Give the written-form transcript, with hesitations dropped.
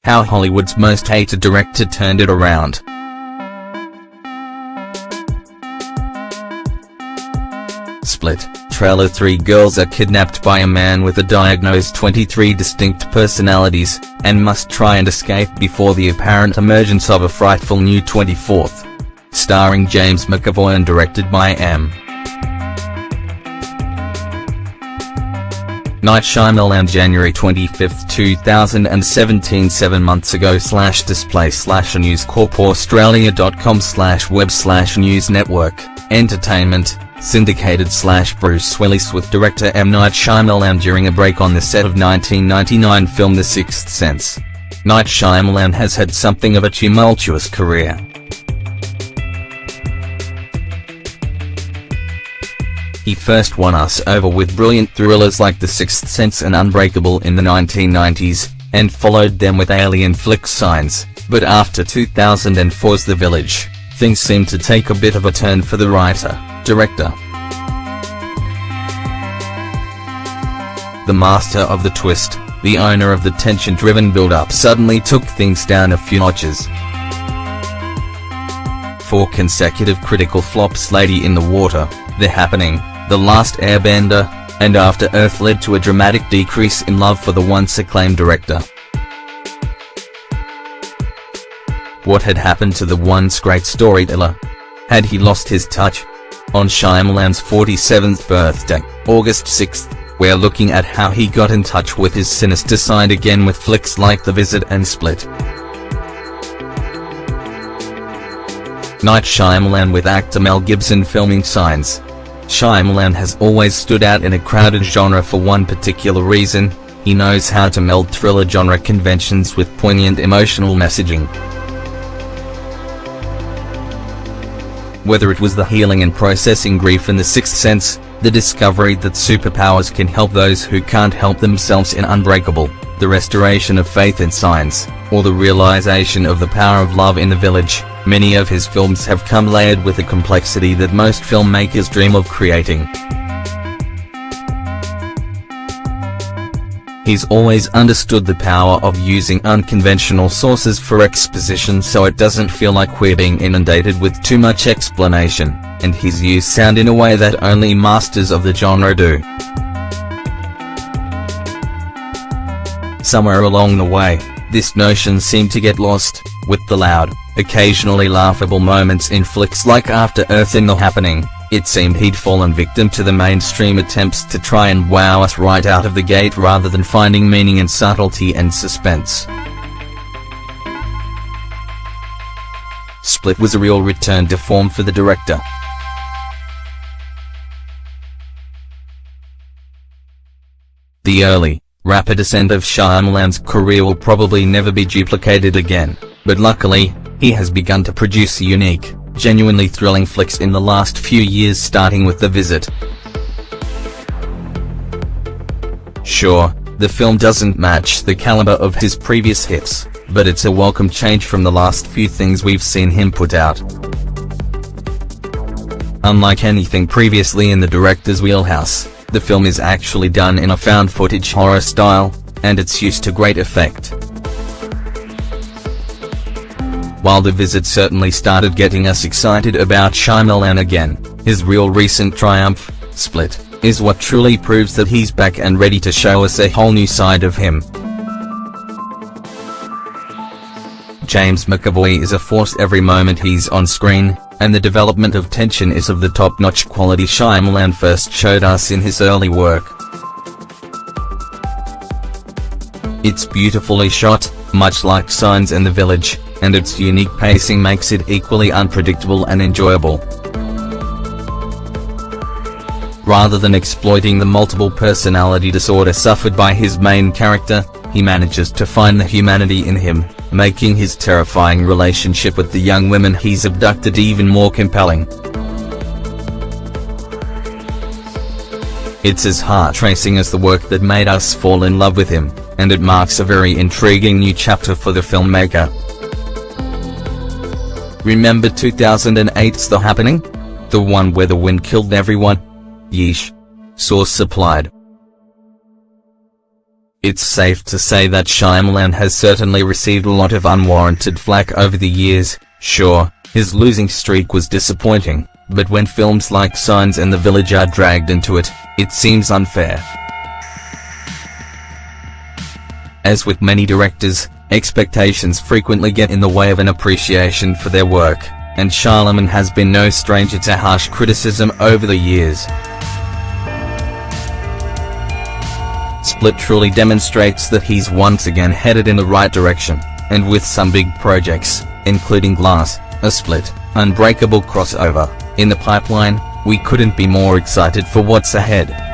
How Hollywood's most hated director turned it around. Split trailer. 3 girls are kidnapped by a man with a diagnosed 23 distinct personalities, and must try and escape before the apparent emergence of a frightful new 24th. Starring James McAvoy and directed by M. Night Shyamalan. January 25, 2017. 7 months ago. /display/ News Corp Australia.com/web/news network, entertainment, syndicated / Bruce Willis with director M. Night Shyamalan during a break on the set of 1999 film The Sixth Sense. Night Shyamalan has had something of a tumultuous career. He first won us over with brilliant thrillers like The Sixth Sense and Unbreakable in the 1990s, and followed them with alien flick Signs, but after 2004's The Village, things seemed to take a bit of a turn for the writer-director. The master of the twist, the owner of the tension-driven build-up, suddenly took things down a few notches. 4 consecutive critical flops: Lady in the Water, The Happening, The Last Airbender, and After Earth led to a dramatic decrease in love for the once acclaimed director. What had happened to the once great storyteller? Had he lost his touch? On Shyamalan's 47th birthday, August 6th, we're looking at how he got in touch with his sinister side again with flicks like The Visit and Split. Night Shyamalan with actor Mel Gibson filming Signs. Shyamalan has always stood out in a crowded genre for one particular reason: he knows how to meld thriller genre conventions with poignant emotional messaging. Whether it was the healing and processing grief in The Sixth Sense, the discovery that superpowers can help those who can't help themselves in Unbreakable, the restoration of faith in Signs, or the realization of the power of love in The Village, many of his films have come layered with a complexity that most filmmakers dream of creating. He's always understood the power of using unconventional sources for exposition so it doesn't feel like we're being inundated with too much explanation, and he's used sound in a way that only masters of the genre do. Somewhere along the way, this notion seemed to get lost, with the loud, occasionally laughable moments in flicks like After Earth and The Happening. It seemed he'd fallen victim to the mainstream attempts to try and wow us right out of the gate rather than finding meaning in subtlety and suspense. Split was a real return to form for the director. The early, rapid ascent of Shyamalan's career will probably never be duplicated again, but luckily, he has begun to produce unique, genuinely thrilling flicks in the last few years, starting with The Visit. Sure, the film doesn't match the caliber of his previous hits, but it's a welcome change from the last few things we've seen him put out. Unlike anything previously in the director's wheelhouse, the film is actually done in a found-footage horror style, and it's used to great effect. While The Visit certainly started getting us excited about Shyamalan again, his real recent triumph, Split, is what truly proves that he's back and ready to show us a whole new side of him. James McAvoy is a force every moment he's on screen, and the development of tension is of the top-notch quality Shyamalan first showed us in his early work. It's beautifully shot, much like Signs and The Village, and its unique pacing makes it equally unpredictable and enjoyable. Rather than exploiting the multiple personality disorder suffered by his main character, he manages to find the humanity in him, making his terrifying relationship with the young women he's abducted even more compelling. It's as heart-racing as the work that made us fall in love with him, and it marks a very intriguing new chapter for the filmmaker. Remember 2008's The Happening? The one where the wind killed everyone? Yeesh. Source supplied. It's safe to say that Shyamalan has certainly received a lot of unwarranted flack over the years. Sure, his losing streak was disappointing, but when films like Signs and The Village are dragged into it, it seems unfair. As with many directors, expectations frequently get in the way of an appreciation for their work, and Shyamalan has been no stranger to harsh criticism over the years. Split truly demonstrates that he's once again headed in the right direction, and with some big projects, including Glass, a Split, Unbreakable crossover, in the pipeline, we couldn't be more excited for what's ahead.